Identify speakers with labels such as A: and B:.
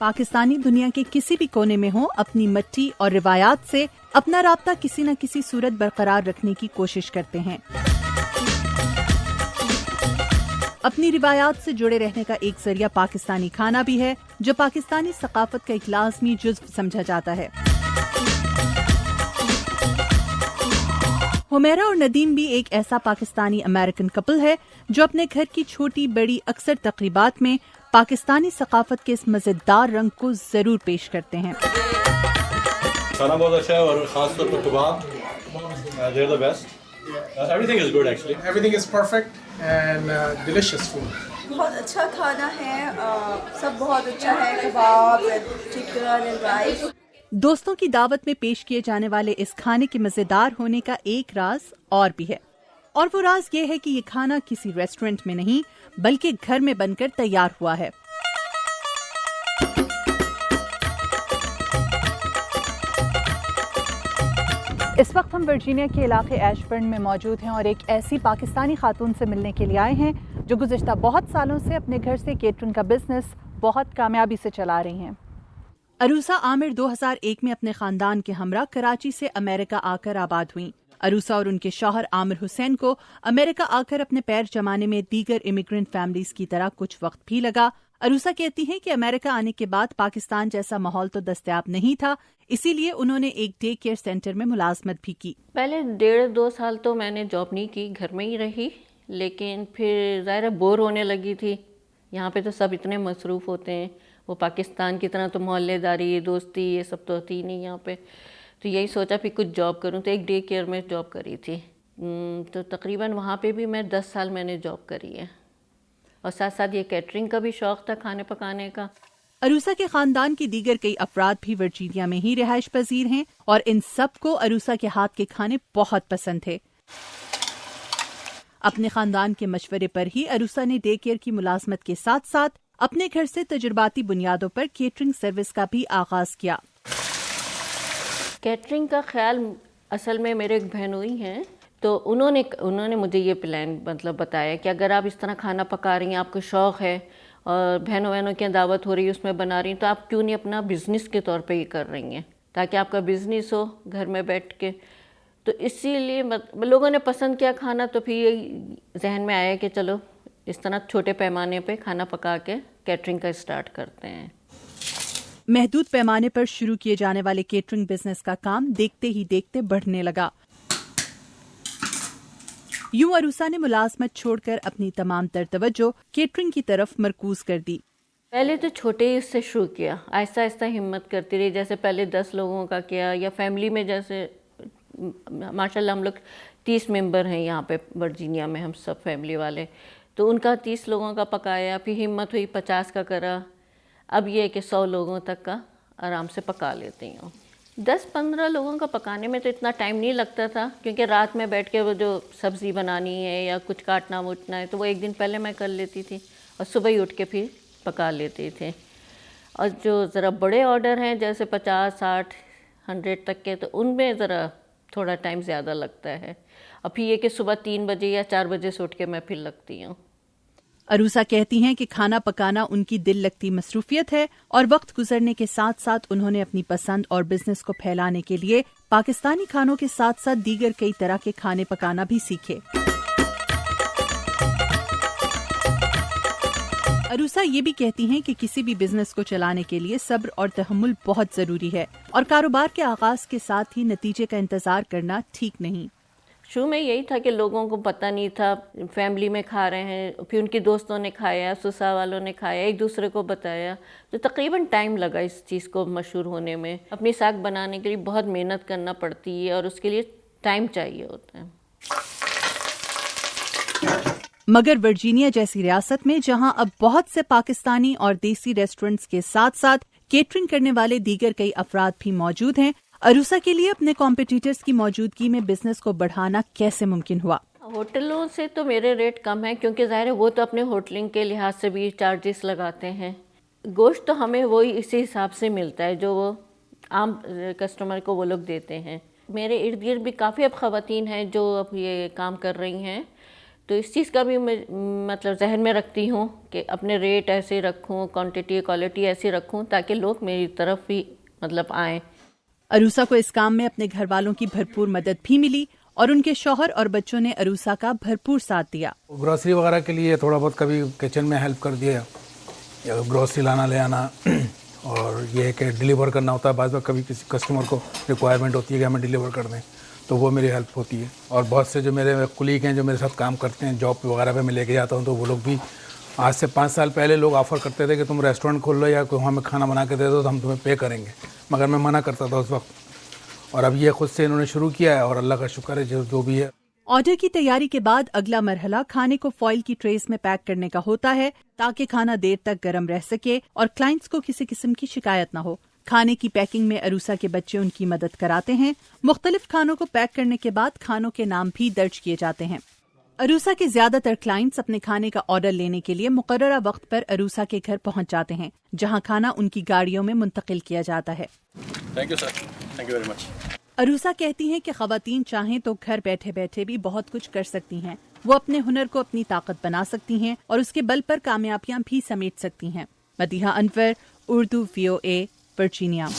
A: पाकिस्तानी दुनिया के किसी भी कोने में हो, अपनी मिट्टी और रिवायात से अपना राब्ता किसी न किसी सूरत बरकरार रखने की कोशिश करते हैं। अपनी रिवायात से जुड़े रहने का एक जरिया पाकिस्तानी खाना भी है, जो पाकिस्तानी सकाफत का एक लाज़मी जुज़्व समझा जाता है। हुमैरा और नदीम भी एक ऐसा पाकिस्तानी अमेरिकन कपल है जो अपने घर की छोटी बड़ी अक्सर तकरीबात में पाकिस्तानी सकाफत के इस मजेदार रंग को जरूर पेश करते हैं।
B: खाना बहुत अच्छा है और खास तौर पर कबाब, they are the best. Everything is good actually.
C: Everything is perfect and delicious food.
D: बहुत अच्छा खाना है, सब बहुत अच्छा है, कबाब, चिकन एंड राइस।
A: दोस्तों की दावत में पेश किए जाने वाले इस खाने के मजेदार होने का एक राज और भी है, और वो राज ये है कि ये खाना किसी रेस्टोरेंट में नहीं बल्कि घर में बनकर तैयार हुआ है। इस वक्त हम वर्जीनिया के इलाके एशबर्न में मौजूद हैं और एक ऐसी पाकिस्तानी खातून से मिलने के लिए आए हैं जो गुज़िश्ता बहुत सालों से अपने घर से केटरिंग का बिजनेस बहुत कामयाबी से चला रही हैं। अरूसा आमिर 2001 में अपने खानदान के हमरा कराची से अमेरिका आकर आबाद हुई। अरूसा और उनके शौहर आमिर हुसैन को अमेरिका आकर अपने पैर जमाने में दीगर इमिग्रेंट फैमिलीज की तरह कुछ वक्त भी लगा। अरूसा कहती हैं कि अमेरिका आने के बाद पाकिस्तान जैसा माहौल तो दस्तयाब नहीं था, इसीलिए उन्होंने एक डे केयर सेंटर में मुलाजमत भी की।
E: पहले 1.5-2 साल तो मैंने जॉब नहीं की, घर में ही रही, लेकिन फिर ज़ाहिर बोर होने लगी थी। यहाँ पे तो सब इतने मसरूफ़ होते हैं, वो पाकिस्तान की तरह तो मोहल्लेदारी दोस्ती ये सब तो होती ही नहीं यहाँ पे। तो यही सोचा फिर कुछ जॉब करूँ, तो एक डे केयर में जॉब करी थी। तो तकरीबन वहाँ पे भी मैं 10 साल मैंने जॉब करी है, और साथ साथ ये कैटरिंग का भी शौक़ था, खाने पकाने का।
A: अरूसा के खानदान के दीगर कई अफराद भी वर्जीनिया में ही रिहाइश पजीर हैं और इन सब को अरूसा के हाथ के खाने बहुत पसंद थे। अपने खानदान के मशवरे पर ही अरूसा ने डे केयर की मुलाजमत के साथ साथ अपने घर से तजुर्बाती बुनियादों पर केटरिंग सर्विस का भी आगाज किया।
E: कैटरिंग का ख्याल असल में मेरे एक बहनोई हैं, तो उन्होंने मुझे ये प्लान बताया कि अगर आप इस तरह खाना पका रही हैं, आपको शौक़ है और बहनों की दावत हो रही है उसमें बना रही हैं, तो आप क्यों नहीं अपना बिज़नेस के तौर पे ये कर रही हैं, ताकि आपका बिज़नेस हो घर में बैठ के। तो इसीलिए लोगों ने पसंद किया खाना, तो फिर ये जहन में आया कि चलो इस तरह छोटे पैमाने पे खाना पका के कैटरिंग का स्टार्ट करते हैं।
A: महदूद पैमाने पर शुरू किए जाने वाले केटरिंग बिजनेस का काम देखते ही देखते बढ़ने लगा। यूं अरूसा ने मुलाजमत छोड़कर अपनी तमाम तर तवज्जो केटरिंग की तरफ मरकूज कर दी।
E: पहले तो छोटे इससे शुरू किया, आहिस्ता आहिस्ता हिम्मत करती रही। जैसे पहले 10 लोगों का किया, या फैमिली में जैसे माशाल्लाह हम लोग 30 मेंबर हैं यहाँ पे वर्जीनिया में, हम सब फैमिली वाले, तो उनका 30 लोगों का पकाया, फिर हिम्मत हुई 50 का करा। अब ये है कि 100 लोगों तक का आराम से पका लेती हूँ। 10-15 लोगों का पकाने में तो इतना टाइम नहीं लगता था, क्योंकि रात में बैठ के वो जो सब्ज़ी बनानी है या कुछ काटना वुटना है तो वो एक दिन पहले मैं कर लेती थी, और सुबह ही उठ के फिर पका लेते थे। और जो ज़रा बड़े ऑर्डर हैं जैसे 50, 60, 100 तक के, तो उनमें ज़रा थोड़ा टाइम ज़्यादा लगता है। अब फिर ये कि सुबह 3 बजे या 4 बजे से उठ के मैं फिर लगती हूँ।
A: अरूसा कहती हैं कि खाना पकाना उनकी दिल लगती मसरूफियत है, और वक्त गुजरने के साथ साथ उन्होंने अपनी पसंद और बिजनेस को फैलाने के लिए पाकिस्तानी खानों के साथ साथ दीगर कई तरह के खाने पकाना भी सीखे। अरूसा ये भी कहती हैं कि किसी भी बिजनेस को चलाने के लिए सब्र और तहम्मुल बहुत जरूरी है, और कारोबार के आगाज के साथ ही नतीजे का इंतजार करना ठीक नहीं।
E: शुरू में यही था कि लोगों को पता नहीं था, फैमिली में खा रहे हैं, फिर उनके दोस्तों ने खाया, ससुराल वालों ने खाया, एक दूसरे को बताया, तो तकरीबन टाइम लगा इस चीज़ को मशहूर होने में। अपनी साग बनाने के लिए बहुत मेहनत करना पड़ती है और उसके लिए टाइम चाहिए होता है।
A: मगर वर्जीनिया जैसी रियासत में जहां अब बहुत से पाकिस्तानी और देसी रेस्टोरेंट्स के साथ साथ केटरिंग करने वाले दीगर कई अफराद भी मौजूद हैं, अरूसा के लिए अपने कॉम्पिटिटर्स की मौजूदगी में बिजनेस को बढ़ाना कैसे मुमकिन हुआ?
E: होटलों से तो मेरे रेट कम है, क्योंकि ज़ाहिर है वो तो अपने होटलिंग के लिहाज से भी चार्जेस लगाते हैं। गोश्त तो हमें वही इसी हिसाब से मिलता है जो वो आम कस्टमर को वो लोग देते हैं। मेरे इर्द गिर्द भी काफ़ी अब ख़वातीन हैं जो अब ये काम कर रही हैं, तो इस चीज़ का भी मैं मतलब जहन में रखती हूँ कि अपने रेट ऐसे रखूँ, क्वांटिटी क्वालिटी ऐसी रखूँ ताकि लोग मेरी तरफ भी मतलब आएँ।
A: अरूसा को इस काम में अपने घर वालों की भरपूर मदद भी मिली और उनके शौहर और बच्चों ने अरूसा का भरपूर साथ दिया।
F: ग्रोसरी वगैरह के लिए थोड़ा बहुत कभी किचन में हेल्प कर दिया, या ग्रोसरी लाना ले आना, और ये है कि डिलीवर करना होता है। बाद में कभी किसी कस्टमर को रिक्वायरमेंट होती है कि हमें डिलीवर कर दें, तो वो मेरी हेल्प होती है। और बहुत से जो मेरे कुलीग हैं जो मेरे साथ काम करते हैं, जॉब वगैरह पे मैं लेके जाता हूँ, तो वो लोग भी आज से 5 साल पहले लोग ऑफ़र करते थे कि तुम रेस्टोरेंट खोल लो या कोई हमें खाना बना के दे दो तो हम तुम्हें पे करेंगे, मगर मैं मना करता था उस वक्त। और अब ये खुद से इन्होंने शुरू किया है और अल्लाह का शुक्र है जो भी है।
A: ऑर्डर की तैयारी के बाद अगला मरहला खाने को फॉइल की ट्रेस में पैक करने का होता है ताकि खाना देर तक गर्म रह सके और क्लाइंट्स को किसी किस्म की शिकायत न हो। खाने की पैकिंग में अरूसा के बच्चे उनकी मदद कराते हैं। मुख्तलिफ खानों को पैक करने के बाद खानों के नाम भी दर्ज किए जाते हैं। अरूसा के ज्यादातर क्लाइंट्स अपने खाने का ऑर्डर लेने के लिए मुकर्ररा वक्त पर अरूसा के घर पहुंच जाते हैं, जहां खाना उनकी गाड़ियों में मुंतकिल किया जाता है।
B: Thank you sir, thank you very much.
A: Aroosa कहती हैं कि ख़वातीन चाहें तो घर बैठे बैठे भी बहुत कुछ कर सकती हैं। वो अपने हुनर को अपनी ताकत बना सकती हैं और उसके बल पर कामयाबियां भी समेट सकती हैं। Madiha Anwar, Urdu VOA, Virginia.